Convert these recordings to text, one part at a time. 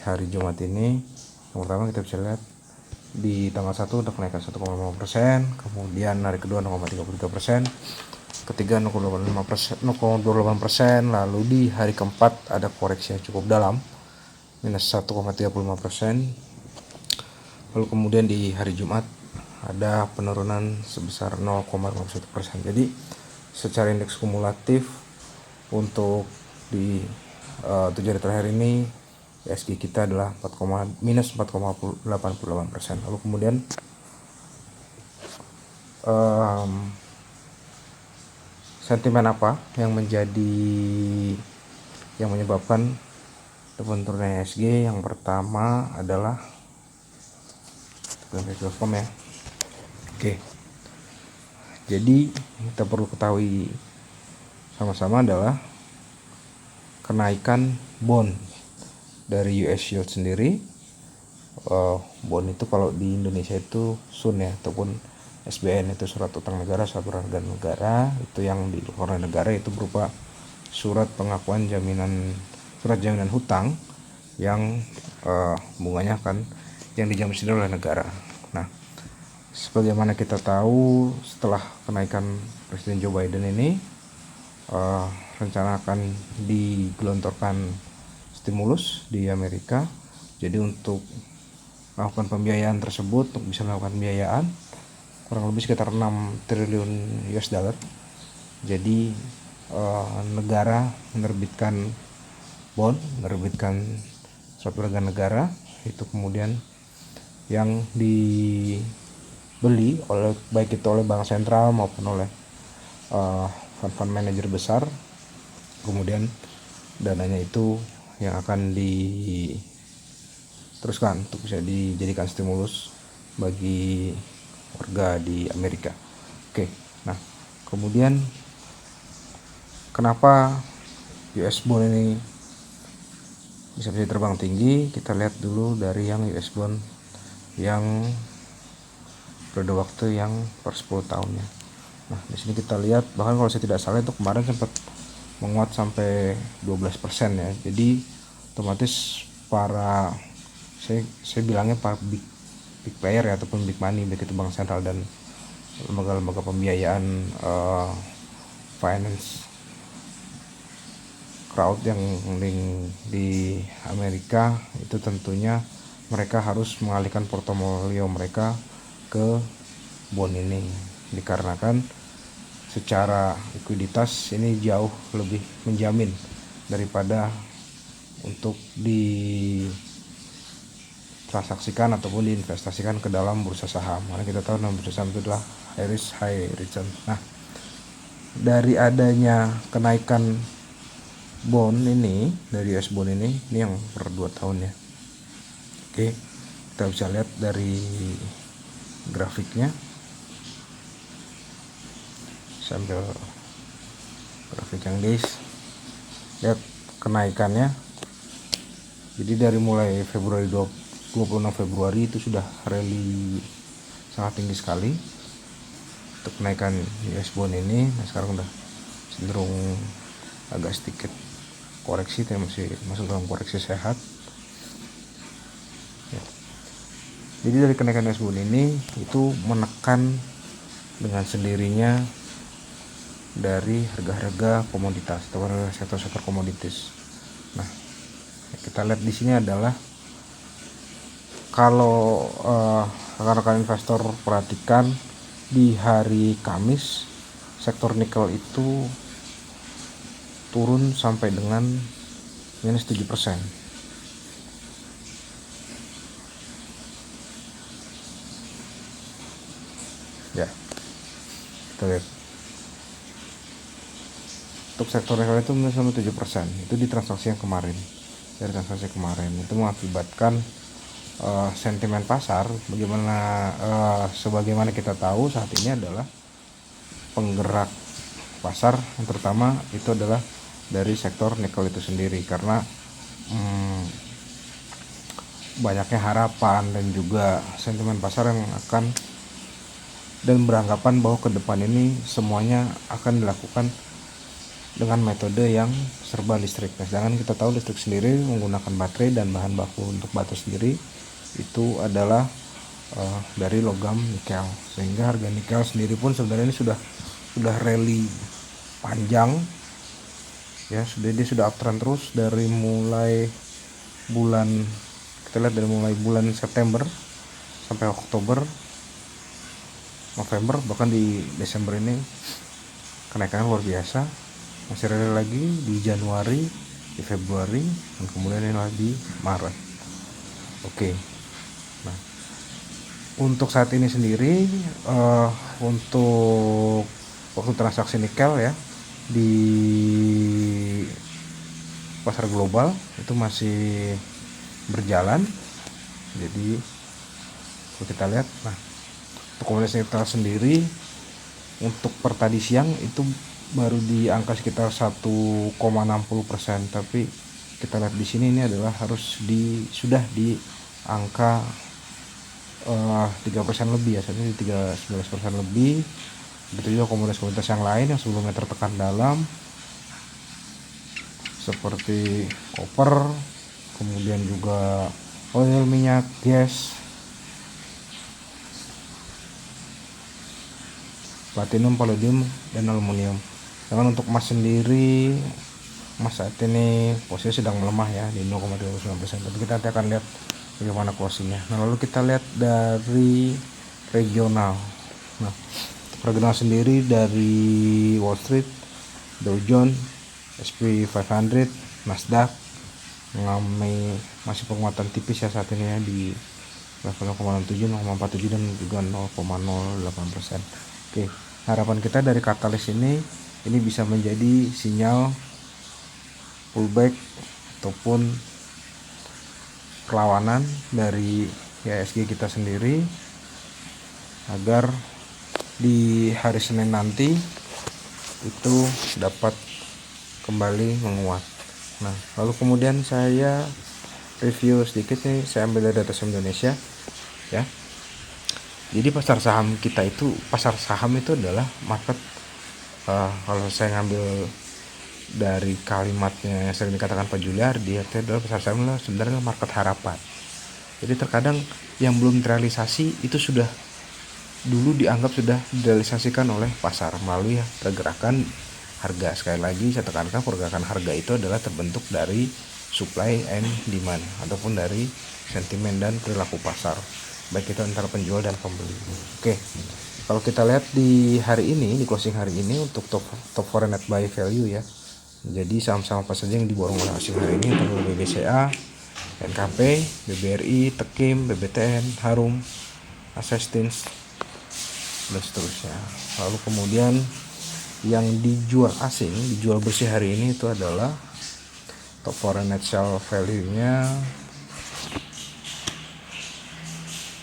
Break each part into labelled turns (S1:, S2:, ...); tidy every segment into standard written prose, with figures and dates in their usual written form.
S1: hari Jumat ini, yang pertama kita bisa lihat di tanggal 1 udah kenaikan 1,5%, kemudian hari kedua 0,33%, ketiga 0,28%, lalu di hari keempat ada koreksi yang cukup dalam minus 1,35%, lalu kemudian di hari Jumat ada penurunan sebesar 0,51%. Jadi secara indeks kumulatif untuk di 7 hari terakhir ini ISG kita adalah minus 4,88%. Lalu kemudian sentimen apa yang menyebabkan penurunannya ISG? Yang pertama adalah ya. Oke. Jadi kita perlu ketahui sama-sama adalah kenaikan bond dari US yield sendiri. Bond itu kalau di Indonesia itu SUN ya, ataupun SBN itu surat utang negara, surat berharga negara. Itu yang di luar negara itu berupa surat pengakuan surat jaminan hutang yang bunganya akan yang dijamin sendiri oleh negara. Nah, sebagaimana kita tahu, setelah kenaikan Presiden Joe Biden ini rencana akan digelontorkan stimulus di Amerika. Jadi untuk melakukan pembiayaan tersebut, untuk bisa melakukan pembiayaan kurang lebih sekitar 6 triliun US dollar. Jadi negara menerbitkan bond, menerbitkan surat berharga negara, itu kemudian yang dibeli baik itu oleh bank sentral maupun oleh fund manager besar. Kemudian dananya itu yang akan diteruskan untuk bisa dijadikan stimulus bagi warga di Amerika. Oke, nah kemudian kenapa US bond ini bisa terbang tinggi? Kita lihat dulu dari yang US bond yang periode waktu yang per 10 tahunnya. Nah, di sini kita lihat bahkan kalau saya tidak salah itu kemarin sempat menguat sampai 12% ya. Jadi otomatis saya bilangnya para big player ya, ataupun big money, baik itu bank sentral dan lembaga-lembaga pembiayaan finance crowd yang di Amerika, itu tentunya mereka harus mengalihkan portofolio mereka ke bond ini, dikarenakan secara likuiditas ini jauh lebih menjamin daripada untuk ditransaksikan ataupun diinvestasikan ke dalam bursa saham. Karena kita tahu dalam bursa saham itu adalah high risk high return. Nah, dari adanya kenaikan bond ini, dari US bond ini yang per 2 tahun ya. Oke, kita bisa lihat dari grafiknya, sambil grafik yang guys, lihat kenaikannya. Jadi dari mulai Februari 26 Februari itu sudah rally sangat tinggi sekali untuk kenaikan US bond ini. Nah, sekarang udah cenderung agak sedikit koreksi, tapi masih masuk dalam koreksi sehat ya. Jadi dari kenaikan US bond ini itu menekan dengan sendirinya dari harga-harga komoditas atau sektor-sektor komoditis. Nah, kita lihat di sini adalah kalau rekan-rekan investor perhatikan, di hari Kamis sektor nikel itu turun sampai dengan minus 7%. Ya, kita lihat untuk sektor nikel itu minus 7%. Itu di transaksi yang kemarin. Dari transaksi kemarin itu mengakibatkan sentimen pasar sebagaimana kita tahu saat ini adalah penggerak pasar yang terutama itu adalah dari sektor nikel itu sendiri, karena banyaknya harapan dan juga sentimen pasar yang akan dan beranggapan bahwa ke depan ini semuanya akan dilakukan dengan metode yang serba listrik. Nah, sedangkan kita tahu listrik sendiri menggunakan baterai dan bahan baku untuk batu sendiri itu adalah dari logam nikel, sehingga harga nikel sendiri pun sebenarnya ini sudah rally panjang ya, dia sudah uptrend terus dari mulai bulan, kita lihat dari mulai bulan September sampai Oktober, November, bahkan di Desember ini kenaikannya luar biasa. Masih rally lagi di Januari, di Februari, dan kemudian ini lagi di Maret. Oke. Nah, untuk saat ini sendiri untuk waktu transaksi nikel ya di pasar global itu masih berjalan. Jadi kalau kita lihat, nah untuk komoditas nikel sendiri untuk per tadi siang itu baru di angka sekitar 1,60%, tapi kita lihat di sini ini adalah harus sudah di angka 3% lebih ya, saat ini 11% lebih. Begitu juga komoditas-komoditas yang lain yang sebelumnya tertekan dalam seperti koper, kemudian juga oil, minyak, gas, platinum, palladium, dan aluminium. Sedangkan untuk emas sendiri, emas saat ini posisi sedang melemah ya di 0,39%, tapi kita nanti akan lihat bagaimana closingnya. Nah, lalu kita lihat dari regional. Nah, regional sendiri dari Wall Street, Dow Jones, S&P 500, Nasdaq mengalami masih penguatan tipis ya saat ini ya di level 0,67, 0,47 dan juga 0,08%. Oke, harapan kita dari katalis ini bisa menjadi sinyal pullback ataupun perlawanan dari IHSG kita sendiri agar di hari Senin nanti itu dapat kembali menguat. Nah, lalu kemudian saya review sedikit nih, saya ambil dari data saham Indonesia ya. Jadi pasar saham itu adalah market, kalau saya ngambil dari kalimatnya yang sering dikatakan Pak Juliardi, itu adalah pasar saham adalah sebenarnya market harapan. Jadi terkadang yang belum terrealisasi itu sudah dulu dianggap sudah direalisasikan oleh pasar melalui pergerakan harga. Sekali lagi saya tekankan, pergerakan harga itu adalah terbentuk dari supply and demand ataupun dari sentimen dan perilaku pasar, baik itu antara penjual dan pembeli. Oke, kalau kita lihat di hari ini, di closing hari ini untuk top foreign net buy value ya, jadi saham-saham apa saja yang diborong oleh asing hari ini, terutama BBCA, NKP, BBRI, Tekim, BBTN, Harum, Asestins, dan seterusnya. Lalu kemudian yang dijual asing, dijual bersih hari ini itu adalah top foreign net sell value-nya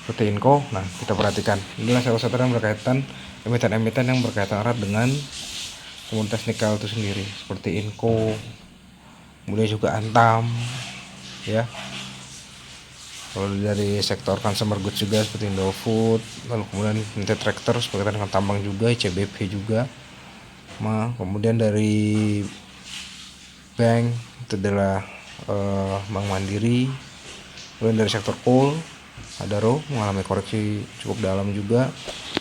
S1: PT Inco. Nah, kita perhatikan, inilah salah satu yang berkaitan emiten-emiten yang berkaitan erat dengan komunitas nikel itu sendiri, seperti Inco, kemudian juga Antam ya. Lalu dari sektor consumer goods juga seperti Indofood, lalu kemudian United Tractors berkaitan dengan tambang juga, ICBP juga. Kemudian dari bank itu adalah Bank Mandiri. Kemudian dari sektor coal, Adaro mengalami koreksi cukup dalam juga.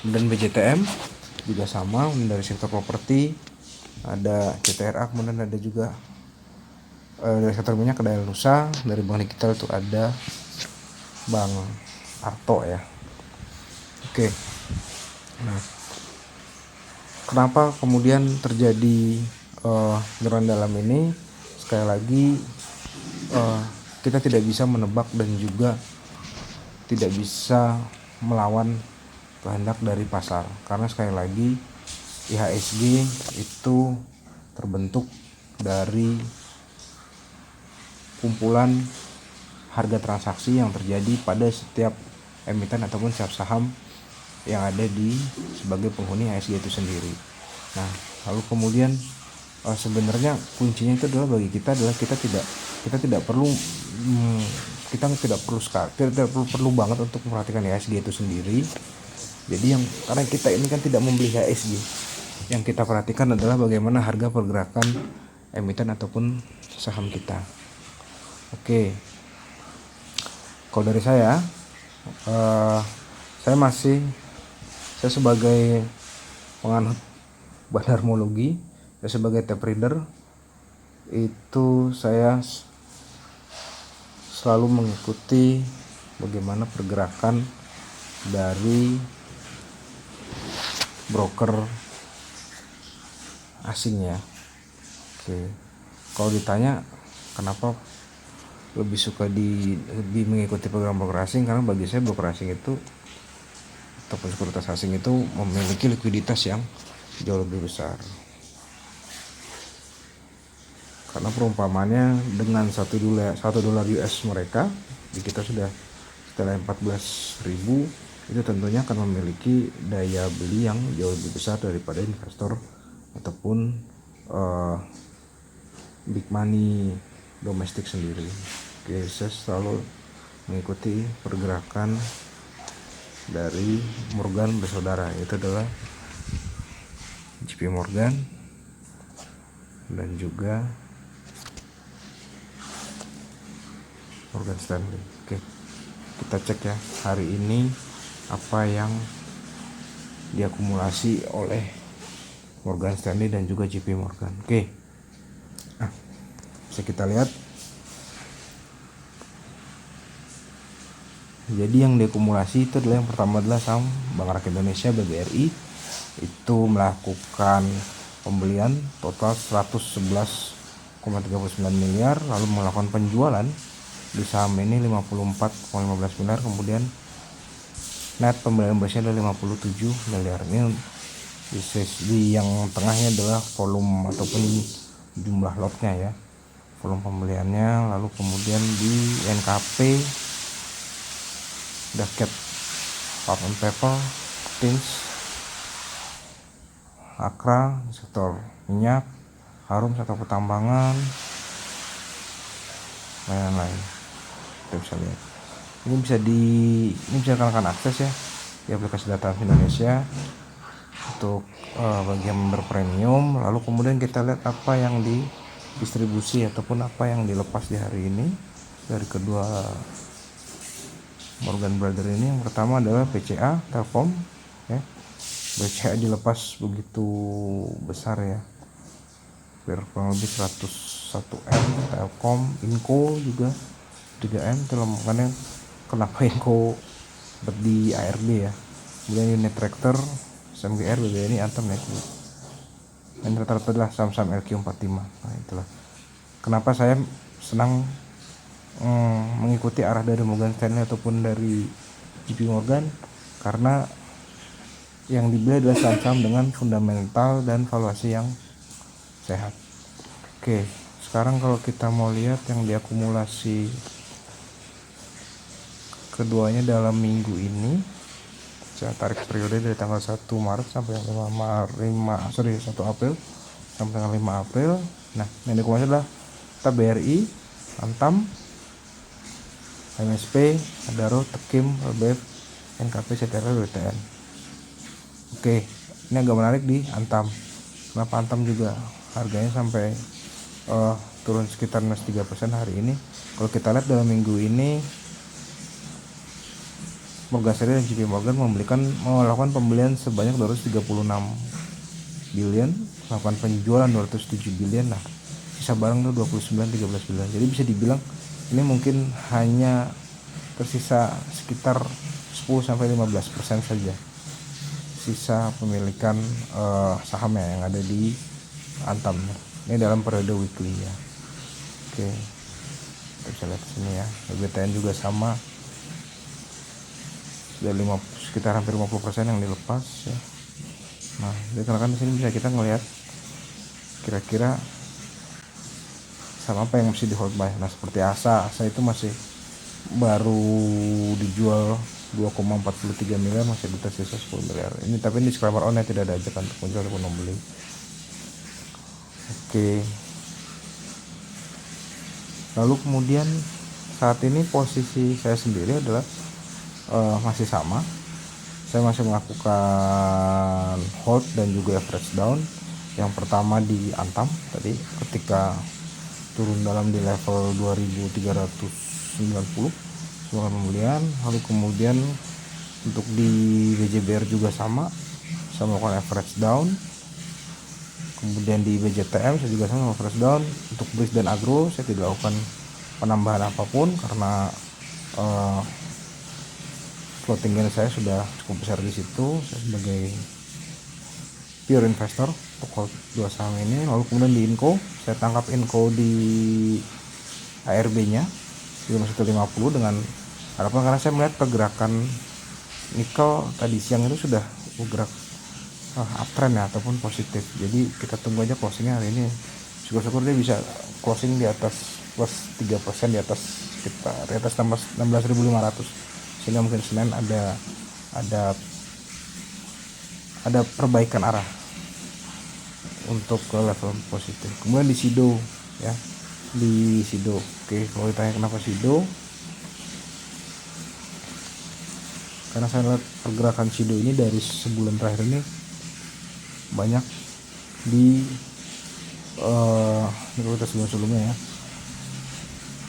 S1: Kemudian BJTM juga sama. Kemudian dari sektor properti ada CTRA, kemudian ada juga dari sektor minyak ada Nusa. Dari bank digital itu ada Bank Arto ya. Oke. Nah, kenapa kemudian terjadi penurunan dalam ini? Sekali lagi kita tidak bisa menebak dan juga tidak bisa melawan kehendak dari pasar, karena sekali lagi IHSG itu terbentuk dari kumpulan harga transaksi yang terjadi pada setiap emiten ataupun setiap saham yang ada di sebagai penghuni IHSG itu sendiri. Nah, lalu kemudian sebenarnya kuncinya itu adalah bagi kita adalah kita tidak perlu banget untuk memperhatikan IHSG itu sendiri. Jadi karena kita ini kan tidak membeli IHSG, yang kita perhatikan adalah bagaimana harga pergerakan emiten ataupun saham kita. Oke, kalau dari saya saya sebagai penganut bandarmologi, saya sebagai tape reader itu saya selalu mengikuti bagaimana pergerakan dari broker asing ya. Oke, kalau ditanya kenapa lebih mengikuti program broker asing, karena bagi saya broker asing itu ataupun sekuritas asing itu memiliki likuiditas yang jauh lebih besar. Karena perumpamannya dengan $1 US mereka di kita sudah setelah 14.000, itu tentunya akan memiliki daya beli yang jauh lebih besar daripada investor ataupun big money domestik sendiri. Oke, saya selalu mengikuti pergerakan dari Morgan bersaudara, itu adalah JP Morgan dan juga Morgan Stanley. Oke, kita cek ya hari ini apa yang diakumulasi oleh Morgan Stanley dan juga JP Morgan. Oke, bisa kita lihat. Jadi yang diakumulasi itu adalah yang pertama adalah saham Bank Rakyat Indonesia BBRI, itu melakukan pembelian total 111,39 miliar, lalu melakukan penjualan di saham ini 54,15 miliar, kemudian net pembelian bersihnya adalah 57 miliar. Ini di yang tengahnya adalah volume ataupun jumlah lotnya ya, volume pembeliannya. Lalu kemudian di NKP Dasket, Pulp and Paper, Tins, Akra sektor minyak, Harum sektor pertambangan, lain-lain. Kita bisa lihat. Ini bisa kalian akses ya di aplikasi Data Indonesia untuk bagi yang member premium. Lalu kemudian kita lihat apa yang didistribusi ataupun apa yang dilepas di hari ini dari kedua Morgan Brother ini. Yang pertama adalah BCA Telkom ya. BCA dilepas begitu besar ya, kurang lebih 101M. Telkom, Inco juga 3M. Itulah makanya kenapa Inco di ARB ya. Kemudian Unit Tractor, SMGR, BBNI, Antam naik. Dan rata-rata adalah saham-saham LQ45. Nah itulah kenapa saya senang mengikuti arah dari Morgan Stanley ataupun dari JP Morgan, karena yang dibeli adalah saham-saham dengan fundamental dan valuasi yang sehat. Oke, sekarang kalau kita mau lihat yang diakumulasi keduanya dalam minggu ini, saya tarik periode dari tanggal 1 Maret sampai 1 April sampai tanggal 5 April. Nah, yang diakumulasi adalah BRI, Antam, MSP, Adaro, Tekim, LBF, NKP, CTRL, WTN. Oke, ini agak menarik di Antam. Kenapa Antam juga harganya sampai turun sekitar minus 3% hari ini? Kalau kita lihat dalam minggu ini, Morgan Stanley dan JP Morgan melakukan pembelian sebanyak 236 billion, melakukan penjualan 207 billion. Nah, sisa barang itu 13 billion. Jadi bisa dibilang ini mungkin hanya tersisa sekitar 10-15% saja sisa pemilikan sahamnya yang ada di Antam. Ini dalam periode weekly ya. Oke, kita bisa lihat sini ya. BTN juga sama, sudah sekitar hampir 50% yang dilepas ya. Nah, dikarenakan di sini bisa kita ngelihat kira-kira sama apa yang mesti di hold buy. Nah, seperti Asa itu masih baru dijual 2,43 miliar, masih ada tersisa 10 miliar. Ini tapi ini disclaimer on ya, tidak ada ajakan untuk menjual ataupun membeli. Oke. Lalu kemudian saat ini posisi saya sendiri adalah masih sama saya masih melakukan hold dan juga average down. Yang pertama di Antam tadi ketika turun dalam di level 2390 semua pembelian, lalu kemudian untuk di BJBR juga sama, saya melakukan average down. Kemudian di BJTM saya juga sama average down. Untuk BRIS dan Agro saya tidak lakukan penambahan apapun karena floating gain saya sudah cukup besar di situ. Saya sebagai pure investor untuk hold dua saham ini. Lalu kemudian di Inco, saya tangkap Inco di ARB nya di 150 dengan harapan, karena saya melihat pergerakan nikel tadi siang itu sudah bergerak uptrend ya, ataupun positif. Jadi kita tunggu aja closingnya hari ini. Syukur-syukur dia bisa closing di atas plus 3%, di atas sekitar di atas 16.500, sehingga mungkin Senin ada perbaikan arah untuk ke level positif. Kemudian di Sido ya, di Sido. Oke, kalau ditanya kenapa Sido, karena saya lihat pergerakan Sido ini dari sebulan terakhir ini banyak di kita sebelumnya ya,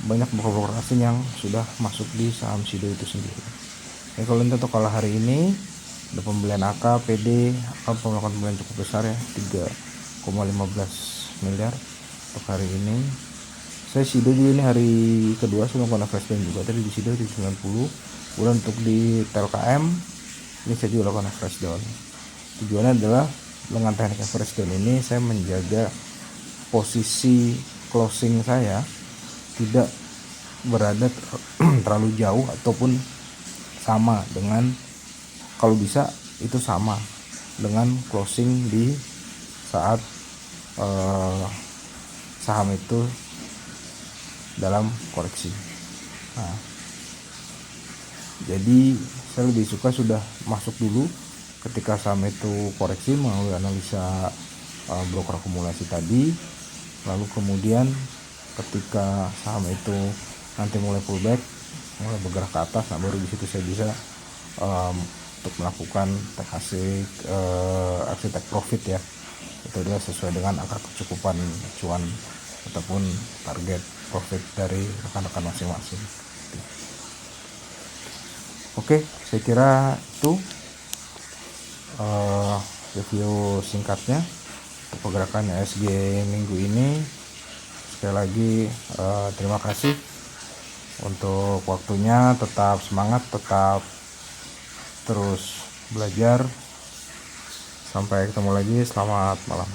S1: banyak broker-broker asing yang sudah masuk di saham Sido itu sendiri. Jadi kalau untuk kalah hari ini ada pembelian AK, PD, AK melakukan pembelian cukup besar ya, 3,15 miliar untuk hari ini. Saya Sido juga ini hari kedua saya melakukan average down juga, tadi di Sido di 90. Kemudian untuk di TLKM ini saya juga lakukan average down. Tujuannya adalah dengan teknik average down ini saya menjaga posisi closing saya tidak berada terlalu jauh ataupun sama dengan, kalau bisa itu sama dengan closing di saat saham itu dalam koreksi. Nah, jadi saya lebih suka sudah masuk dulu ketika saham itu koreksi melalui analisa broker akumulasi tadi, lalu kemudian ketika saham itu nanti mulai pullback, mulai bergerak ke atas, nah baru di situ saya bisa untuk melakukan aksi take profit ya. Itu adalah sesuai dengan angka kecukupan cuan ataupun target profit dari rekan-rekan masing-masing. Oke, saya kira itu review singkatnya untuk pergerakan IHSG minggu ini. Sekali lagi terima kasih untuk waktunya. Tetap semangat, tetap terus belajar. Sampai ketemu lagi, selamat malam.